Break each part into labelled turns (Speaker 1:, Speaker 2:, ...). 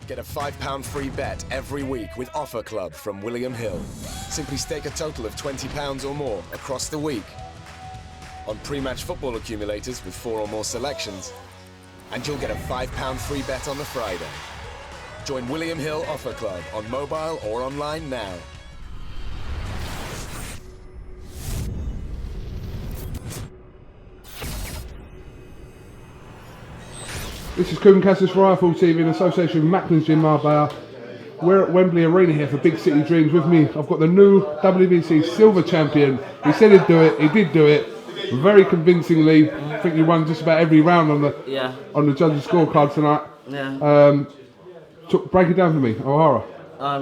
Speaker 1: Get a £5 free bet every week with Offer Club from William Hill. Simply stake a total of £20 or more across the week on pre-match football accumulators with 4 or more selections, and you'll get a £5 free bet on the Friday. Join William Hill Offer Club on mobile or online now.
Speaker 2: This is KUGAN CASSIUS Rifle TV in association with Macklin's Gym Marbella. We're at Wembley Arena here for Big City Dreams. With me, I've got the new WBC Silver Champion. He said he'd do it, he did do it, very convincingly. I think you won just about every round on the judges' scorecard tonight.
Speaker 3: Yeah.
Speaker 2: Break it down for me, Ohara.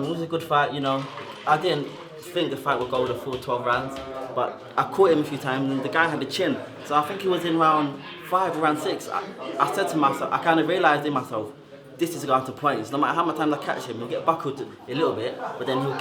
Speaker 3: It was a good fight, you know. I didn't think the fight would go the full 12 rounds, but I caught him a few times and the guy had a chin. So I think he was in round 5 or round 6. I said to myself, I kind of realised in myself, this is going to points. No matter how much time I catch him, he'll get buckled a little bit, but then he'll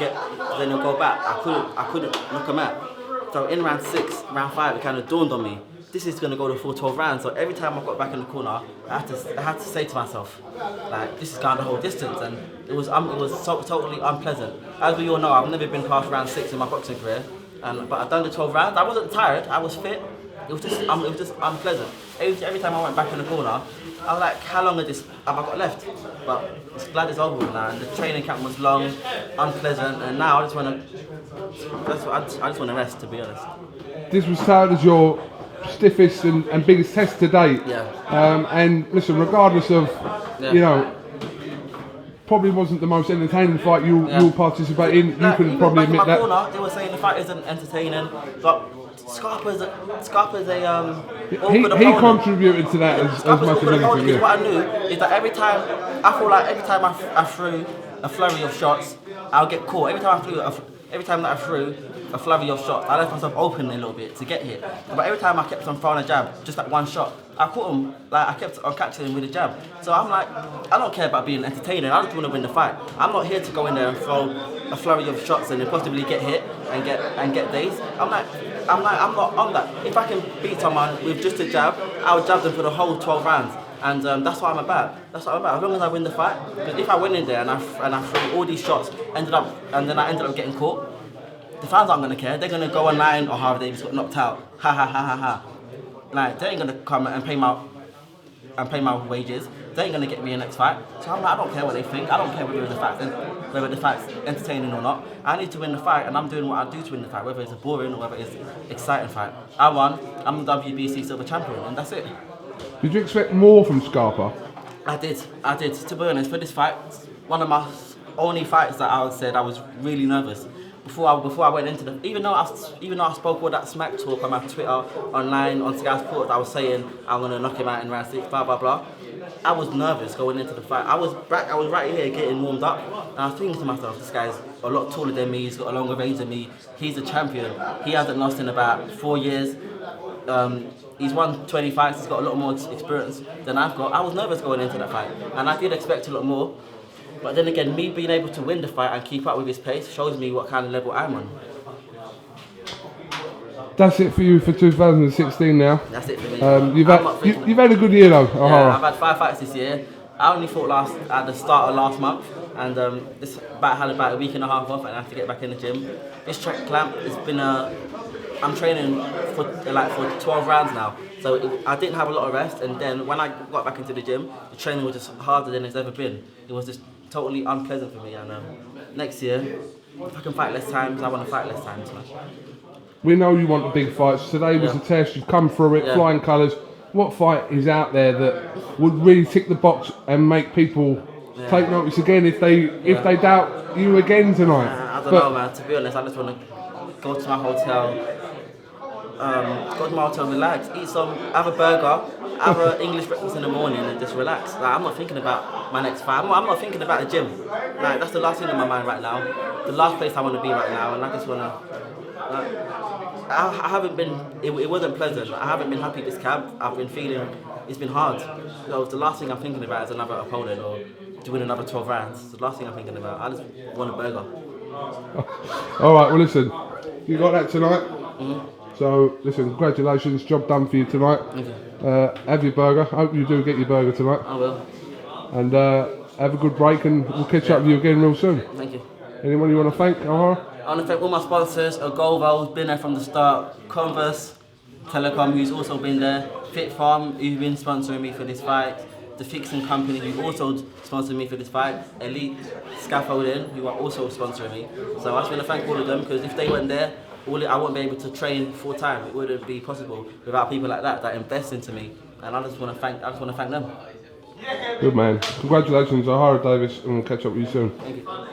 Speaker 3: go back. I couldn't knock him out. So in round 6, round 5, it kind of dawned on me, this is going to go the full 12 rounds. So every time I got back in the corner, I had to say to myself, like, this is going the whole distance, and it was totally unpleasant. As we all know, I've never been past round 6 in my boxing career, but I've done the 12 rounds. I wasn't tired, I was fit. It was just unpleasant. Every time I went back in the corner, I was like, how long have I got left? But it's glad it's over now. And the training camp was long, unpleasant, and now I just want to rest, to be honest.
Speaker 2: This was touted as your stiffest and biggest test to date.
Speaker 3: Yeah.
Speaker 2: And listen, regardless of, you know, probably wasn't the most entertaining fight you'll participate in. You can probably admit that.
Speaker 3: Corner, they were saying the fight isn't entertaining, but Scarpa's a
Speaker 2: he contributed to that as much as anything.
Speaker 3: Yeah. What I knew is that every time I threw a flurry of shots, I'll get caught. Every time that I threw a flurry of shots, I left myself open a little bit to get hit. But every time I kept on throwing a jab, just like one shot, I caught him. Like I kept on catching him with a jab. So I'm like, I don't care about being entertaining. I just want to win the fight. I'm not here to go in there and throw a flurry of shots and then possibly get hit and get dazed. I'm not on that. If I can beat someone with just a jab, I'll jab them for the whole 12 rounds. And that's what I'm about. As long as I win the fight. Because if I went in there and I threw all these shots, and then I ended up getting caught, the fans aren't gonna care. They're gonna go online, Ohara Davies got knocked out. Ha ha ha ha ha. Like they ain't gonna come and pay my wages. They ain't gonna get me a next fight. So I'm like, I don't care what they think. I don't care whether the fight's entertaining or not. I need to win the fight, and I'm doing what I do to win the fight, whether it's a boring or whether it's an exciting fight. I won. I'm the WBC Silver Champion, and that's it.
Speaker 2: Did you expect more from Scarpa?
Speaker 3: I did. To be honest, for this fight, one of my only fights that I said I was really nervous. Before I went into the, even though I spoke all that smack talk on my Twitter, online, on Sky Sports, I was saying I'm gonna knock him out in round 6, blah blah blah. I was nervous going into the fight. I was right here getting warmed up, and I was thinking to myself, this guy's a lot taller than me. He's got a longer range than me. He's a champion. He hasn't lost in about 4 years. He's won 20 fights. He's got a lot more experience than I've got. I was nervous going into that fight, and I did expect a lot more. But then again, me being able to win the fight and keep up with his pace shows me what kind of level I'm on.
Speaker 2: That's it for you for 2016 now.
Speaker 3: That's it for me.
Speaker 2: You've had a good year though, Ohara.
Speaker 3: Yeah, I've had 5 fights this year. I only fought at the start of last month, and had about a week and a half off, and I have to get back in the gym. This track clamp, it's been I'm training for 12 rounds now, so I didn't have a lot of rest. And then when I got back into the gym, the training was just harder than it's ever been. It was just totally unpleasant for me. And next year, if I can fight less times, I want to fight less times. Man.
Speaker 2: We know you want the big fights. Today was a test. You've come through it, flying colours. What fight is out there that would really tick the box and make people take notice again if they doubt you again tonight?
Speaker 3: I don't know, man. To be honest, I just want to go to my hotel. Relax, have a burger, have an English breakfast in the morning, and just relax. Like, I'm not thinking about my next fight. I'm not thinking about the gym. Like, that's the last thing in my mind right now. The last place I want to be right now, and I just want to. I haven't been. It wasn't pleasant. I haven't been happy this camp. I've been feeling it's been hard. So the last thing I'm thinking about is another opponent or doing another 12 rounds. It's the last thing I'm thinking about. I just want a burger.
Speaker 2: All right. Well, listen. You got that tonight. So, listen, congratulations, job done for you tonight.
Speaker 3: Okay.
Speaker 2: Have your burger. I hope you do get your burger tonight.
Speaker 3: I will.
Speaker 2: And have a good break, and we'll catch up with you again real soon.
Speaker 3: Thank you.
Speaker 2: Anyone you want to thank, Ohara?
Speaker 3: I want to thank all my sponsors, Agova, who's been there from the start, Converse, Telecom, who's also been there, Fit Farm, who's been sponsoring me for this fight, the Fixing Company, who also sponsored me for this fight, Elite Scaffolding, who are also sponsoring me. So I just want to thank all of them, because if they weren't there, I wouldn't be able to train full time. It wouldn't be possible without people like that invest into me. And I just want to thank them.
Speaker 2: Good man. Congratulations, Ohara Davies, and we'll catch up with you soon.
Speaker 3: Thank you.